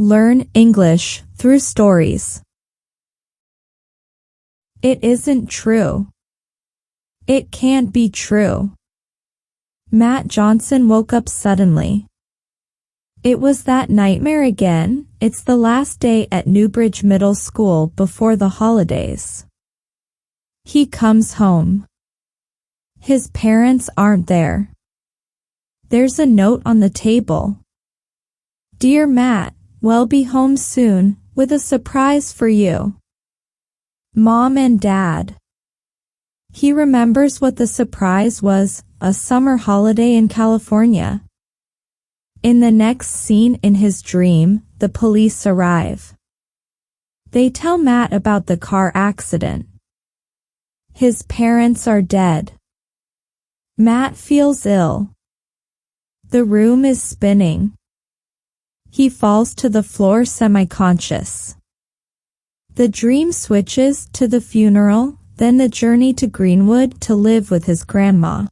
Learn English through stories. It isn't true. It can't be true. Matt Johnson woke up suddenly. It was that nightmare again. It's the last day at Newbridge Middle School before the holidays. He comes home. His parents aren't there. There's a note on the table. Dear Matt, we'll be home soon, with a surprise for you. Mom and Dad. He remembers what the surprise was, a summer holiday in California. In the next scene in his dream, the police arrive. They tell Matt about the car accident. His parents are dead. Matt feels ill. The room is spinning. He falls to the floor semi-conscious. The dream switches to the funeral, then the journey to Greenwood to live with his grandma.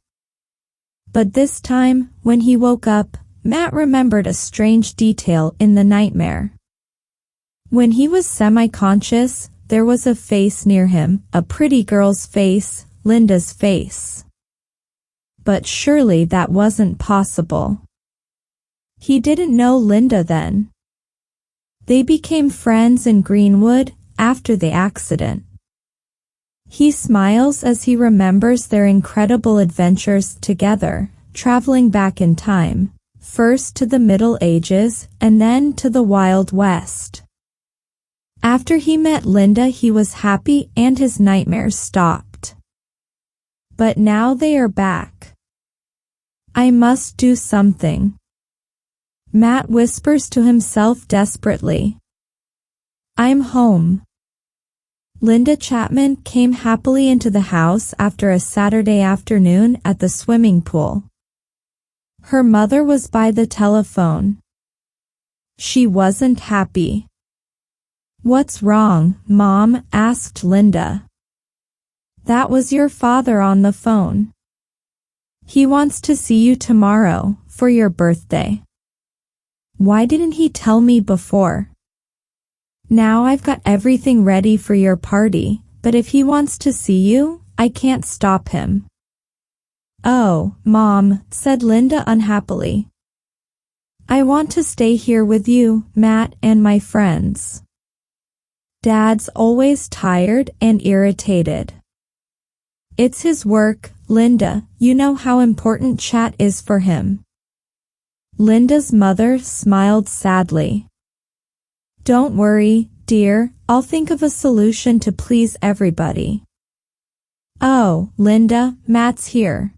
But this time, when he woke up, Matt remembered a strange detail in the nightmare. When he was semi-conscious, there was a face near him, a pretty girl's face, Linda's face. But surely that wasn't possible. He didn't know Linda then. They became friends in Greenwood after the accident. He smiles as he remembers their incredible adventures together, traveling back in time, first to the Middle Ages and then to the Wild West. After he met Linda, he was happy and his nightmares stopped. But now they are back. I must do something. Matt whispers to himself desperately. I'm home. Linda Chapman came happily into the house after a Saturday afternoon at the swimming pool. Her mother was by the telephone. She wasn't happy. What's wrong, Mom? Asked Linda. That was your father on the phone. He wants to see you tomorrow, for your birthday. Why didn't he tell me before? Now I've got everything ready for your party, but if he wants to see you, I can't stop him. Oh, Mom, said Linda unhappily. I want to stay here with you, Matt, and my friends. Dad's always tired and irritated. It's his work, Linda, you know how important chat is for him. Linda's mother smiled sadly. Don't worry, dear, I'll think of a solution to please everybody. Oh, Linda, Matt's here.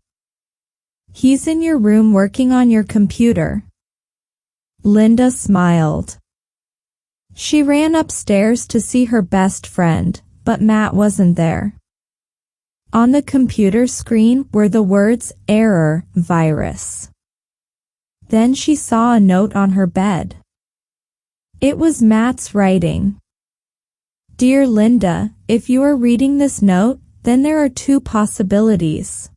He's in your room working on your computer. Linda smiled. She ran upstairs to see her best friend, but Matt wasn't there. On the computer screen were the words error, virus. Then she saw a note on her bed. It was Matt's writing. Dear Linda, if you are reading this note, then there are two possibilities.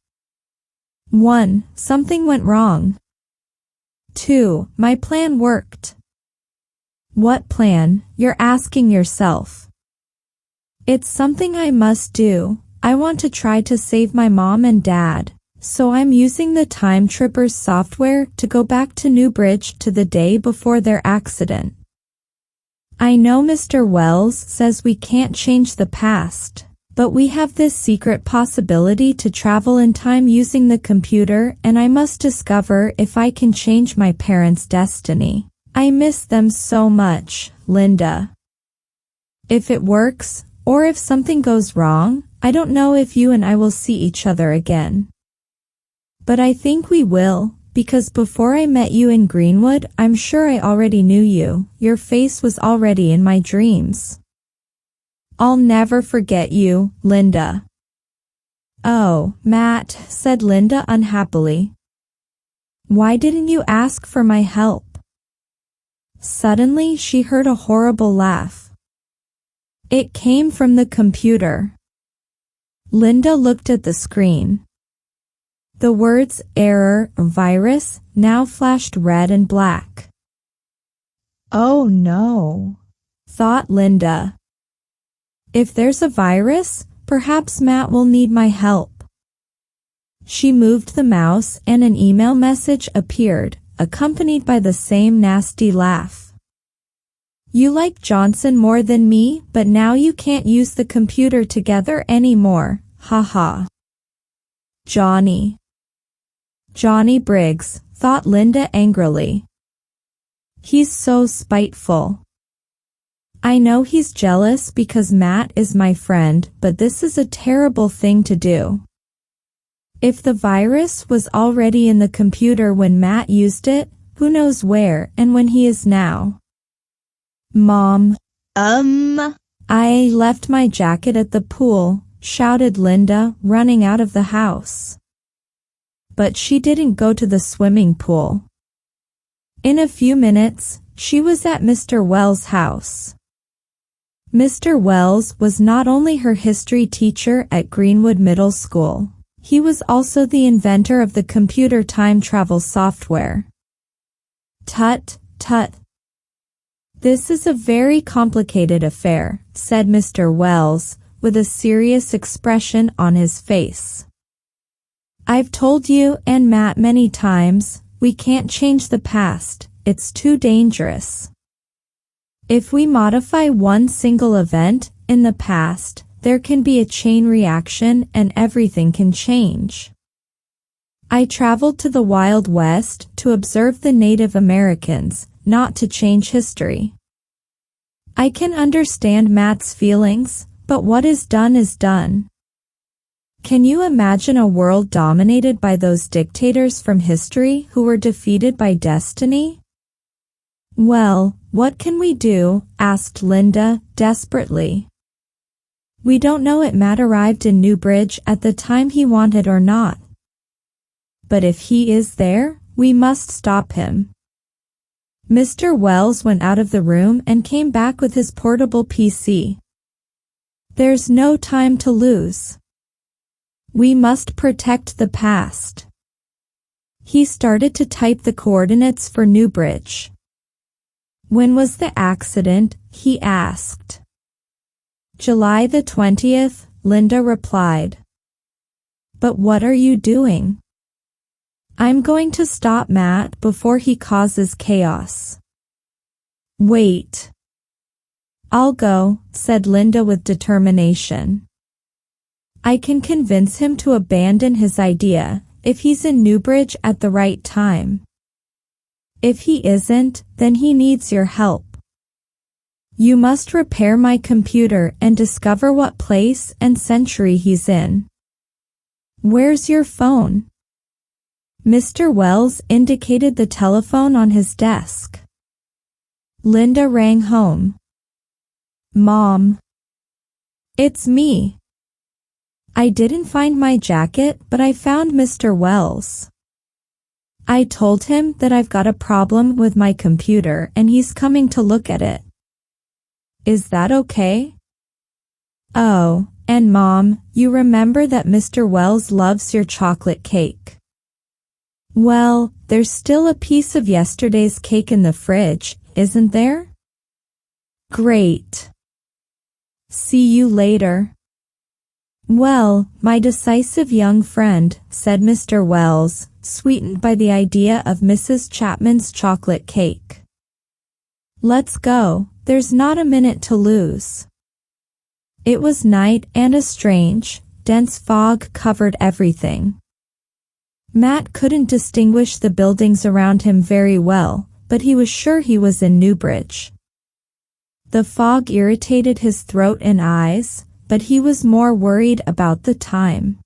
1. Something went wrong. 2. My plan worked. What plan? You're asking yourself. It's something I must do. I want to try to save my mom and dad, so I'm using the Time Trippers software to go back to Newbridge to the day before their accident. I know Mr. Wells says we can't change the past, but we have this secret possibility to travel in time using the computer, and I must discover if I can change my parents' destiny. I miss them so much, Linda. If it works, or if something goes wrong, I don't know if you and I will see each other again. But I think we will, because before I met you in Greenwood, I'm sure I already knew you. Your face was already in my dreams. I'll never forget you, Linda. Oh, Matt, said Linda unhappily. Why didn't you ask for my help? Suddenly she heard a horrible laugh. It came from the computer. Linda looked at the screen. The words error, virus, now flashed red and black. Oh no, thought Linda. If there's a virus, perhaps Matt will need my help. She moved the mouse and an email message appeared, accompanied by the same nasty laugh. You like Johnson more than me, but now you can't use the computer together anymore, haha. Johnny Briggs, thought Linda angrily. He's so spiteful. I know he's jealous because Matt is my friend, but this is a terrible thing to do. If the virus was already in the computer when Matt used it, who knows where and when he is now? Mom, I left my jacket at the pool, shouted Linda, running out of the house. But she didn't go to the swimming pool. In a few minutes, she was at Mr. Wells' house. Mr. Wells was not only her history teacher at Greenwood Middle School, he was also the inventor of the computer time travel software. Tut, tut. This is a very complicated affair, said Mr. Wells, with a serious expression on his face. I've told you and Matt many times, we can't change the past, it's too dangerous. If we modify one single event in the past, there can be a chain reaction and everything can change. I traveled to the Wild West to observe the Native Americans, not to change history. I can understand Matt's feelings, but what is done is done. Can you imagine a world dominated by those dictators from history who were defeated by destiny? Well, what can we do? Asked Linda, desperately. We don't know if Matt arrived in Newbridge at the time he wanted or not. But if he is there, we must stop him. Mr. Wells went out of the room and came back with his portable PC. There's no time to lose. We must protect the past. He started to type the coordinates for Newbridge. When was the accident? He asked. July the 20th, Linda replied. But what are you doing? I'm going to stop Matt before he causes chaos. Wait. I'll go, said Linda with determination. I can convince him to abandon his idea if he's in Newbridge at the right time. If he isn't, then he needs your help. You must repair my computer and discover what place and century he's in. Where's your phone? Mr. Wells indicated the telephone on his desk. Linda rang home. Mom. It's me. I didn't find my jacket, but I found Mr. Wells. I told him that I've got a problem with my computer and he's coming to look at it. Is that okay? Oh, and Mom, you remember that Mr. Wells loves your chocolate cake. Well, there's still a piece of yesterday's cake in the fridge, isn't there? Great. See you later. Well, my decisive young friend, said Mr. Wells, sweetened by the idea of Mrs. Chapman's chocolate cake. Let's go, there's not a minute to lose. It was night and a strange, dense fog covered everything. Matt couldn't distinguish the buildings around him very well, but he was sure he was in Newbridge. The fog irritated his throat and eyes, but he was more worried about the time.